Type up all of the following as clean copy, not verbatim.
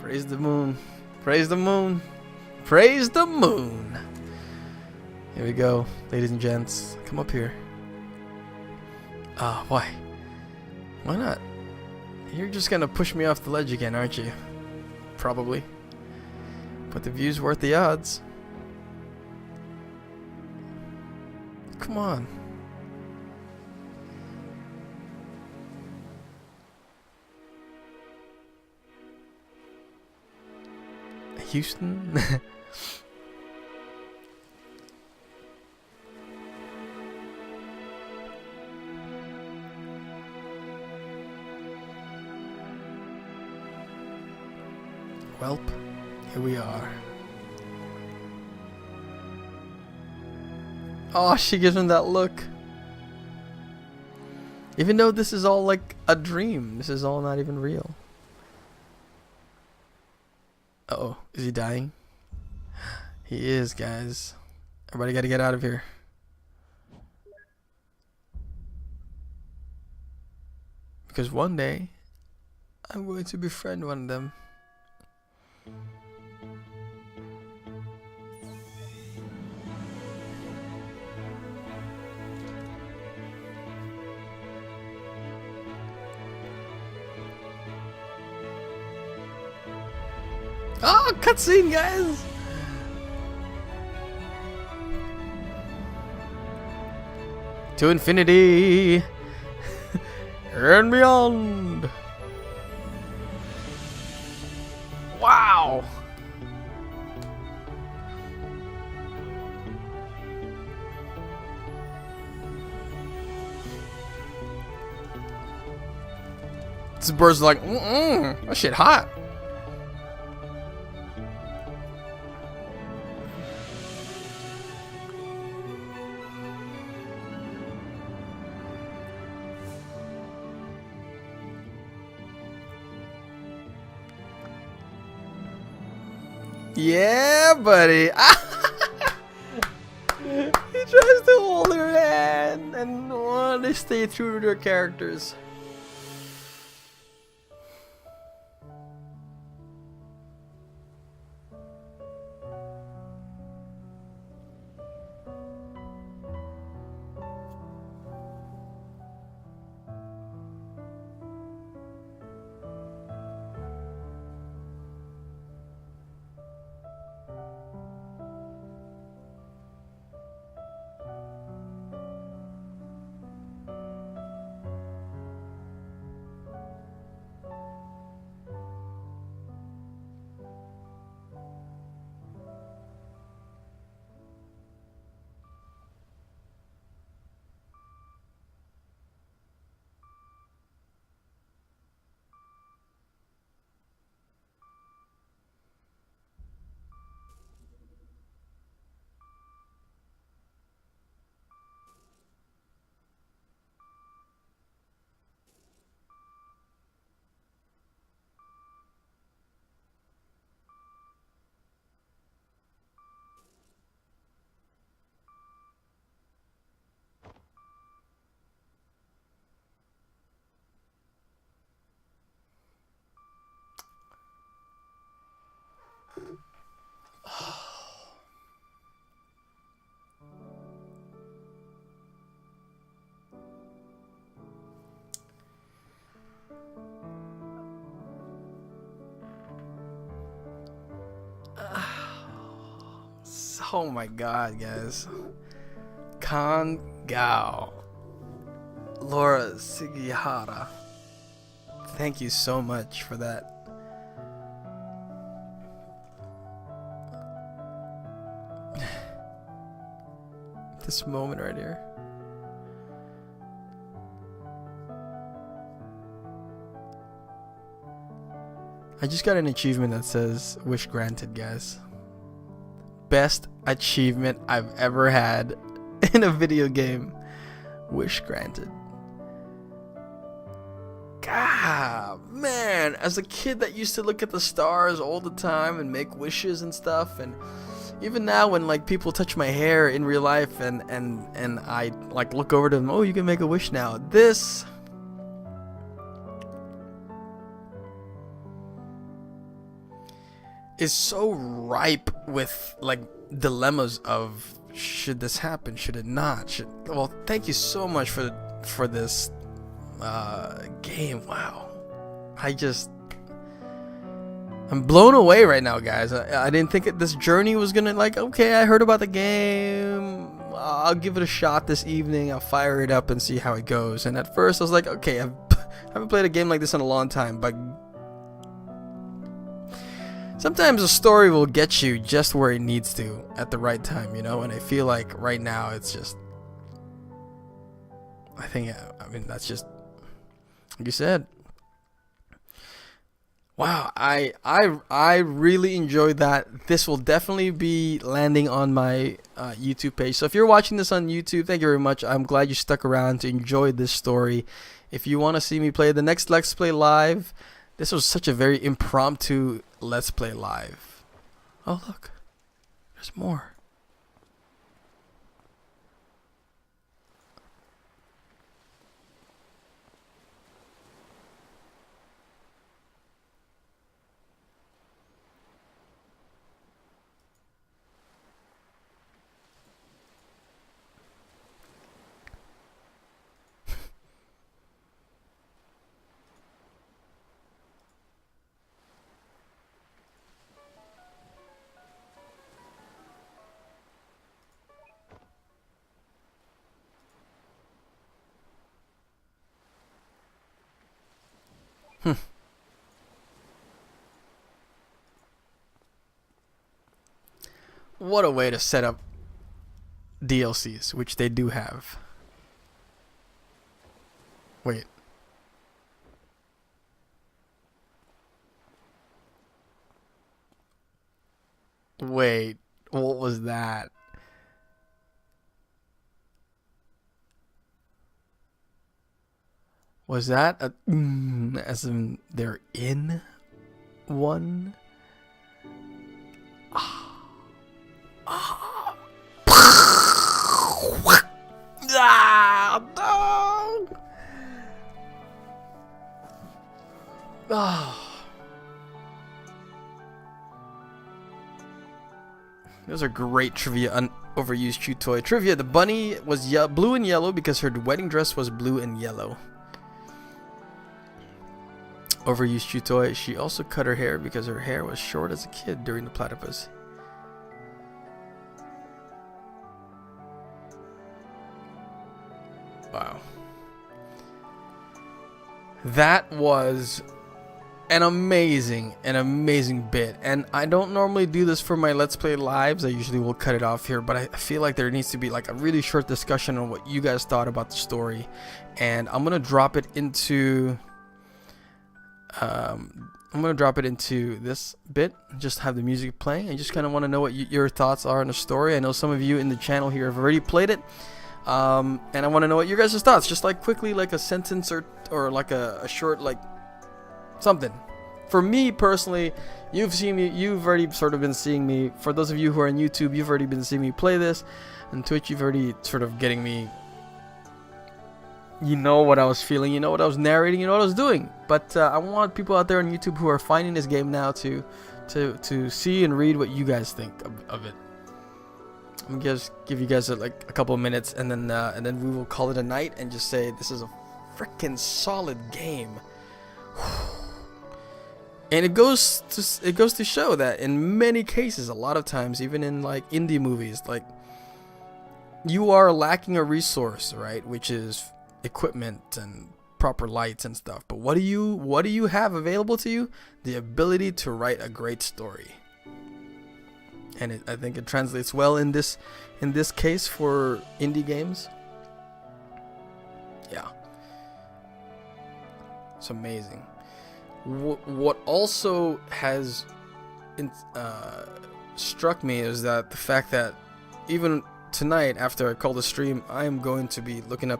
Praise the moon. Praise the moon. Praise the moon. Here we go, ladies and gents. Come up here. Why? Why not? You're just gonna push me off the ledge again, aren't you? Probably. But the view's worth the odds. Come on. Houston? Welp, here we are. Oh, she gives him that look. Even though this is all like a dream, this is all not even real. Uh-oh, is he dying? He is, guys. Everybody gotta get out of here. Because one day, I'm going to befriend one of them. Oh, cutscene, guys! To infinity and beyond! Wow! This bird's like, that shit hot. Yeah, buddy. He tries to hold her hand and want to stay true to their characters. Oh my god, guys. Kan Gao. Laura Shigihara. Thank you so much for that. This moment right here. I just got an achievement that says wish granted, guys. Best achievement I've ever had in a video game. Wish granted. God, man, as a kid that used to look at the stars all the time and make wishes and stuff, and even now when like people touch my hair in real life and I like look over to them, oh, you can make a wish now. This is so ripe with like dilemmas of, should this happen, should it not, well, thank you so much for this game. Wow, I'm blown away right now, guys. I didn't think this journey was gonna, like, okay, I heard about the game, I'll give it a shot this evening, I'll fire it up and see how it goes. And at first I was like, okay, I haven't played a game like this in a long time, but sometimes a story will get you just where it needs to at the right time, you know? And I feel like right now it's just, I mean, that's just, like you said. Wow, I really enjoyed that. This will definitely be landing on my YouTube page. So if you're watching this on YouTube, thank you very much. I'm glad you stuck around to enjoy this story. If you want to see me play the next Let's Play Live, this was such a very impromptu Let's Play Live. Oh, look, there's more. What a way to set up DLCs, which they do have. Wait. Wait, what was that? Was that a as in they're in one? No! Those are great trivia. Overused chew toy trivia. The bunny was blue and yellow because her wedding dress was blue and yellow. Overused chew toy. She also cut her hair because her hair was short as a kid during the platypus. Wow. That was an amazing bit. And I don't normally do this for my Let's Play Lives. I usually will cut it off here, but I feel like there needs to be like a really short discussion on what you guys thought about the story. And I'm gonna drop it into this bit, just have the music playing. I just kind of want to know what your thoughts are on the story. I know some of you in the channel here have already played it. And I want to know what your guys' thoughts, just like quickly, like a sentence or like a short, like something. For me personally, you've already sort of been seeing me. For those of you who are on YouTube, you've already been seeing me play this. On Twitch, you've already sort of getting me, you know what I was feeling, you know what I was narrating, you know what I was doing. But I want people out there on YouTube who are finding this game now to see and read what you guys think of it. I'm gonna just give you guys like a couple of minutes, and then we will call it a night and just say this is a freaking solid game. And it goes to show that in many cases, a lot of times, even in like indie movies, like you are lacking a resource, right? Which is equipment and proper lights and stuff. But what do you have available to you? The ability to write a great story. And I think it translates well in this case for indie games. Yeah, it's amazing. What also has struck me is that the fact that even tonight, after I call the stream, I am going to be looking up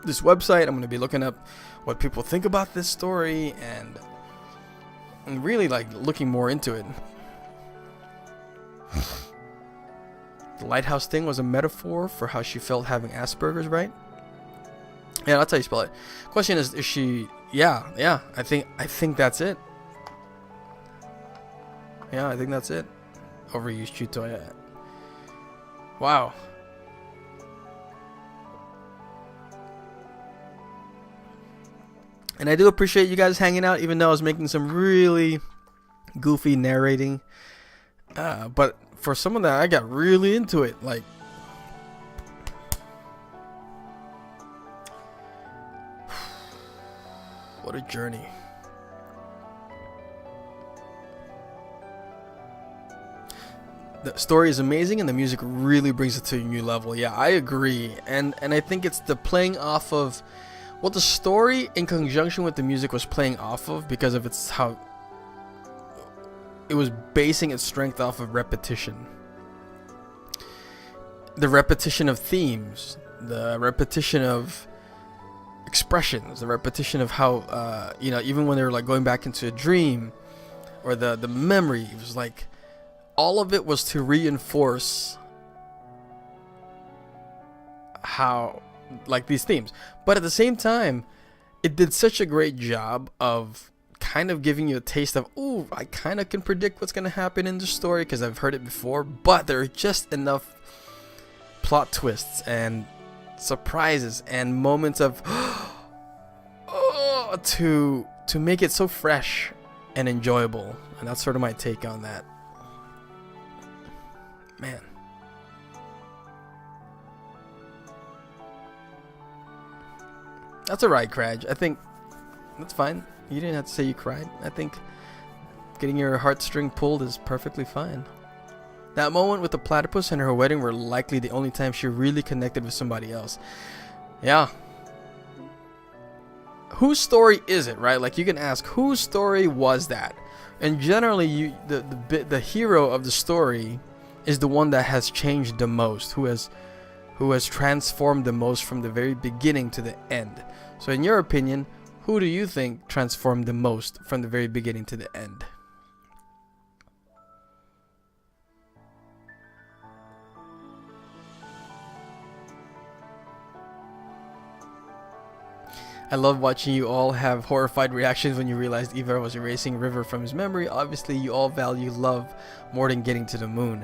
this website. I'm going to be looking up what people think about this story, and really like looking more into it. The lighthouse thing was a metaphor for how she felt having Asperger's, right? Yeah, that's how you spell it. Question is she? Yeah. I think that's it. Yeah, I think that's it. Overused chew toy. Wow. And I do appreciate you guys hanging out, even though I was making some really goofy narrating. But for some of that, I got really into it. Like, what a journey. The story is amazing and the music really brings it to a new level. Yeah, I agree. And I think it's the playing off of what the story in conjunction with the music was playing off of, because of its how it was basing its strength off of repetition. The repetition of themes, the repetition of expressions, the repetition of how even when they were like going back into a dream, or the memory, it was like all of it was to reinforce how, like, these themes. But at the same time, it did such a great job of kind of giving you a taste of, ooh, I kind of can predict what's going to happen in the story because I've heard it before. But there are just enough plot twists and surprises and moments of to make it so fresh and enjoyable. And that's sort of my take on that. Man. That's alright, Craj. I think that's fine. You didn't have to say you cried. I think getting your heartstring pulled is perfectly fine. That moment with the platypus and her wedding were likely the only time she really connected with somebody else. Yeah. Whose story is it, right? Like, you can ask, whose story was that? And generally, the hero of the story is the one that has changed the most, who has transformed the most from the very beginning to the end. So in your opinion, who do you think transformed the most from the very beginning to the end? I love watching you all have horrified reactions when you realized Ivar was erasing River from his memory. Obviously, you all value love more than getting to the moon.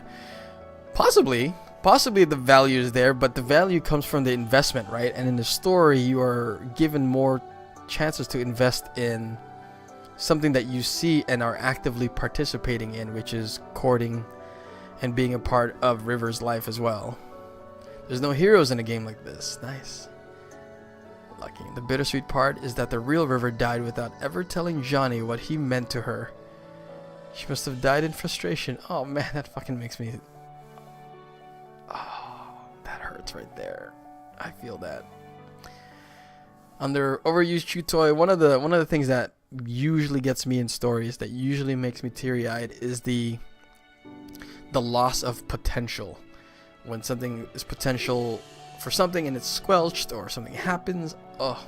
Possibly the value is there, but the value comes from the investment, right? And in the story, you are given more chances to invest in something that you see and are actively participating in, which is courting and being a part of River's life as well. There's no heroes in a game like this. Nice. Lucky. The bittersweet part is that the real River died without ever telling Johnny what he meant to her. She must have died in frustration. Oh man, that fucking makes me... Oh, that hurts right there. I feel that. Under overused chew toy, one of the things that usually gets me in stories, that usually makes me teary-eyed, is the loss of potential. When something is potential for something and it's squelched or something happens, oh.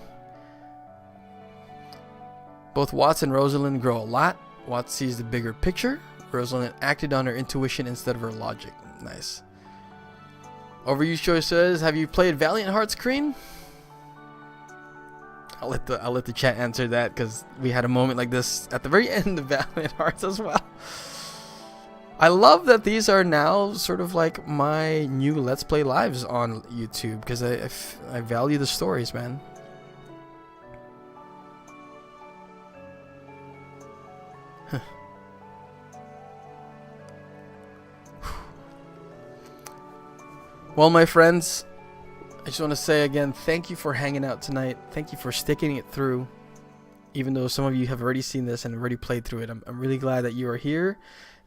Both Watts and Rosalind grow a lot. Watts sees the bigger picture. Rosalind acted on her intuition instead of her logic. Nice. Overused Choice says, have you played Valiant Hearts, Kreen? I'll let the chat answer that, because we had a moment like this at the very end of Valiant Hearts as well. I love that these are now sort of like my new Let's Play lives on YouTube, because I value the stories, man. Well, my friends, I just want to say again, thank you for hanging out tonight. Thank you for sticking it through, even though some of you have already seen this and already played through it. I'm really glad that you are here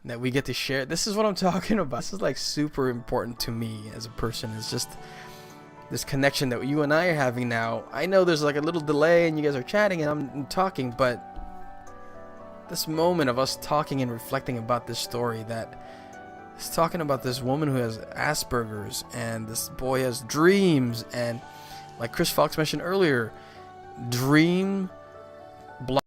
and that we get to share. This is what I'm talking about. This is like super important to me as a person. It's just this connection that you and I are having now. I know there's like a little delay and you guys are chatting and I'm talking, but this moment of us talking and reflecting about this story, that is talking about this woman who has Asperger's and this boy has dreams, and like Chris Fox mentioned earlier, dream